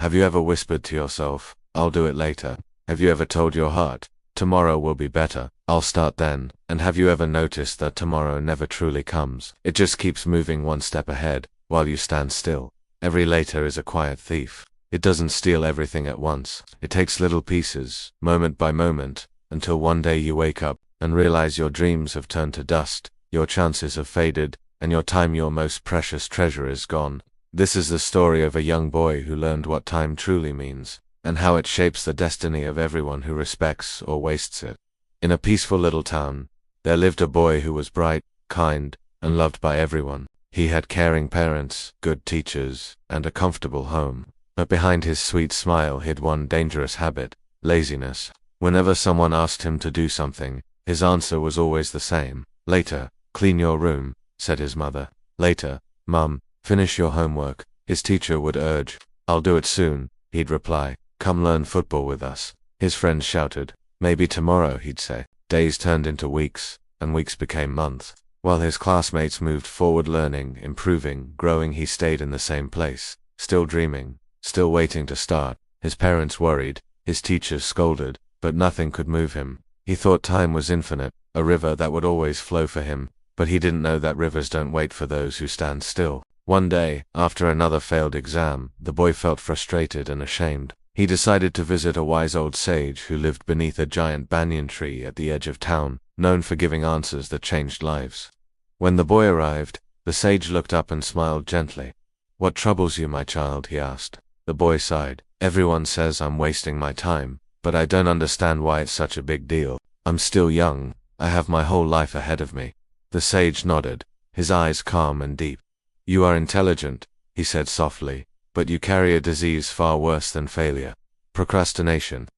Have you ever whispered to yourself, "I'll do it later"? Have you ever told your heart, "Tomorrow will be better, I'll start then"? And have you ever noticed that tomorrow never truly comes? It just keeps moving one step ahead, while you stand still. Every later is a quiet thief. It doesn't steal everything at once. It takes little pieces, moment by moment, until one day you wake up and realize your dreams have turned to dust, your chances have faded, and your time, your most precious treasure, is gone. This is the story of a young boy who learned what time truly means, and how it shapes the destiny of everyone who respects or wastes it. In a peaceful little town, there lived a boy who was bright, kind, and loved by everyone. He had caring parents, good teachers, and a comfortable home. But behind his sweet smile hid one dangerous habit: laziness. Whenever someone asked him to do something, his answer was always the same. "Later, clean your room," said his mother. "Later, Mum, finish your homework," his teacher would urge. "I'll do it soon," he'd reply. "Come learn football with us." His friends shouted. "Maybe tomorrow," he'd say. Days turned into weeks, and weeks became months. While his classmates moved forward, learning, improving, growing, he stayed in the same place, still dreaming, still waiting to start. His parents worried, his teachers scolded, but nothing could move him. He thought time was infinite, a river that would always flow for him, but he didn't know that rivers don't wait for those who stand still. One day, after another failed exam, the boy felt frustrated and ashamed. He decided to visit a wise old sage who lived beneath a giant banyan tree at the edge of town, known for giving answers that changed lives. When the boy arrived, the sage looked up and smiled gently. "What troubles you, my child?" he asked. The boy sighed. "Everyone says I'm wasting my time, but I don't understand why it's such a big deal. I'm still young. I have my whole life ahead of me." The sage nodded, his eyes calm and deep. "You are intelligent," he said softly, "but you carry a disease far worse than failure: procrastination.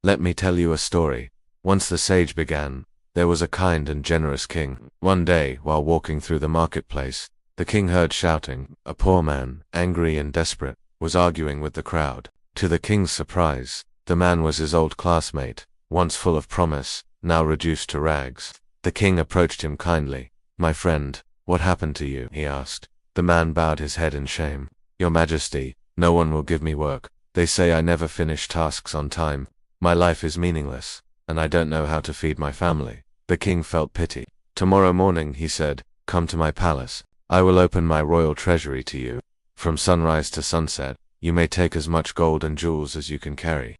Let me tell you a story." Once, the sage began, there was a kind and generous king. One day, while walking through the marketplace, the king heard shouting. A poor man, angry and desperate, was arguing with the crowd. To the king's surprise, the man was his old classmate, once full of promise, now reduced to rags. The king approached him kindly. "My friend, what happened to you?" he asked. The man bowed his head in shame. "Your Majesty, no one will give me work. They say I never finish tasks on time. My life is meaningless, and I don't know how to feed my family." The king felt pity. "Tomorrow morning," he said, "come to my palace. I will open my royal treasury to you. From sunrise to sunset, you may take as much gold and jewels as you can carry.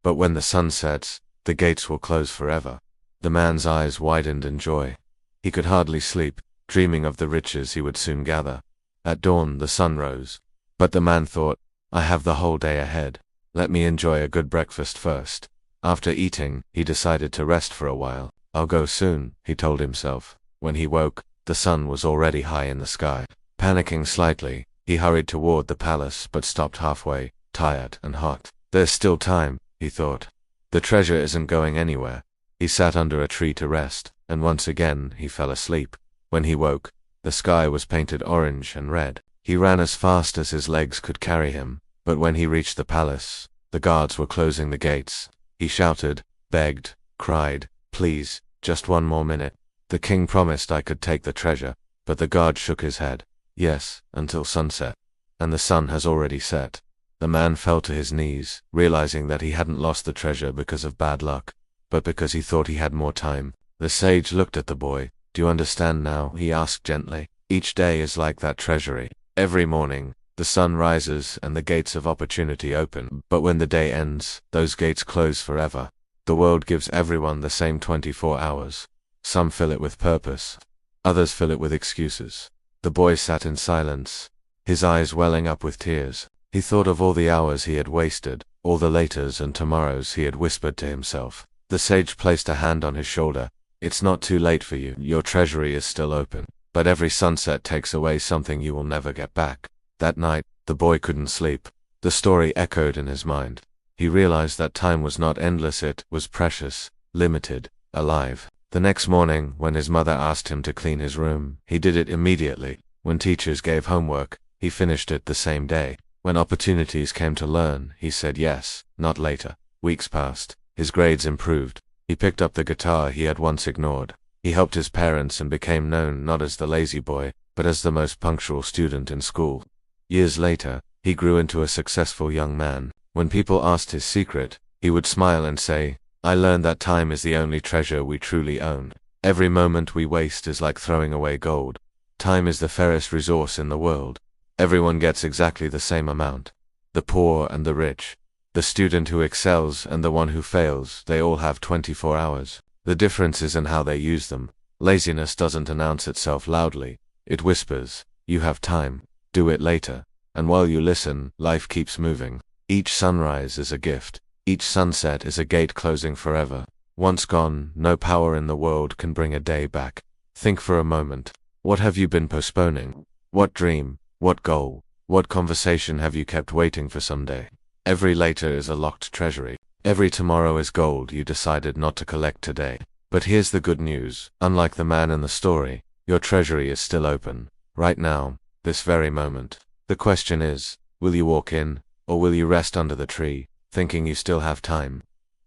But when the sun sets, the gates will close forever." The man's eyes widened in joy. He could hardly sleep, dreaming of the riches he would soon gather. At dawn, the sun rose. But the man thought, "I have the whole day ahead. Let me enjoy a good breakfast first." After eating, he decided to rest for a while. "I'll go soon," he told himself. When he woke, the sun was already high in the sky. Panicking slightly, he hurried toward the palace but stopped halfway, tired and hot. "There's still time," he thought. "The treasure isn't going anywhere." He sat under a tree to rest, and once again he fell asleep. When he woke, the sky was painted orange and red. He ran as fast as his legs could carry him, but when he reached the palace, the guards were closing the gates. He shouted, begged, cried, "Please, just one more minute. The king promised I could take the treasure." But the guard shook his head. "Yes, until sunset. And the sun has already set." The man fell to his knees, realizing that he hadn't lost the treasure because of bad luck, but because he thought he had more time. The sage looked at the boy. "Do you understand now?" he asked gently. "Each day is like that treasury. Every morning, the sun rises and the gates of opportunity open. But when the day ends, those gates close forever. The world gives everyone the same 24 hours. Some fill it with purpose. Others fill it with excuses." The boy sat in silence, his eyes welling up with tears. He thought of all the hours he had wasted, all the laters and tomorrows he had whispered to himself. The sage placed a hand on his shoulder. "It's not too late for you. Your treasury is still open. But every sunset takes away something you will never get back." That night, the boy couldn't sleep. The story echoed in his mind. He realized that time was not endless, it was precious, limited, alive. The next morning, when his mother asked him to clean his room, he did it immediately. When teachers gave homework, he finished it the same day. When opportunities came to learn, he said yes, not later. Weeks passed. His grades improved. He picked up the guitar he had once ignored. He helped his parents and became known not as the lazy boy, but as the most punctual student in school. Years later, He grew into a successful young man. When people asked his secret, he would smile and say, "I learned that time is the only treasure we truly own. Every moment we waste is like throwing away gold. Time is the fairest resource in the world. Everyone gets exactly the same amount. The poor and the rich, the student who excels and the one who fails, they all have 24 hours. The difference is in how they use them. Laziness doesn't announce itself loudly. It whispers, 'You have time. Do it later.' And while you listen, life keeps moving. Each sunrise is a gift. Each sunset is a gate closing forever. Once gone, no power in the world can bring a day back. Think for a moment. What have you been postponing? What dream? What goal? What conversation have you kept waiting for someday? Every later is a locked treasury. Every tomorrow is gold you decided not to collect today. But here's the good news. Unlike the man in the story, your treasury is still open. Right now, this very moment. The question is, will you walk in, or will you rest under the tree, thinking you still have time?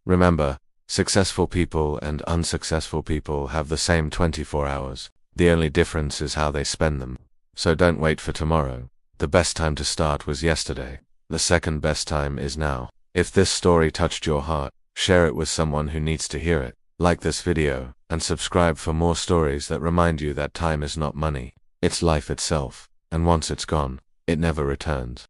Remember, successful people and unsuccessful people have the same 24 hours. The only difference is how they spend them. So don't wait for tomorrow. The best time to start was yesterday. The second best time is now. If this story touched your heart, share it with someone who needs to hear it. Like this video, and subscribe for more stories that remind you that time is not money. It's life itself, and once it's gone, it never returns.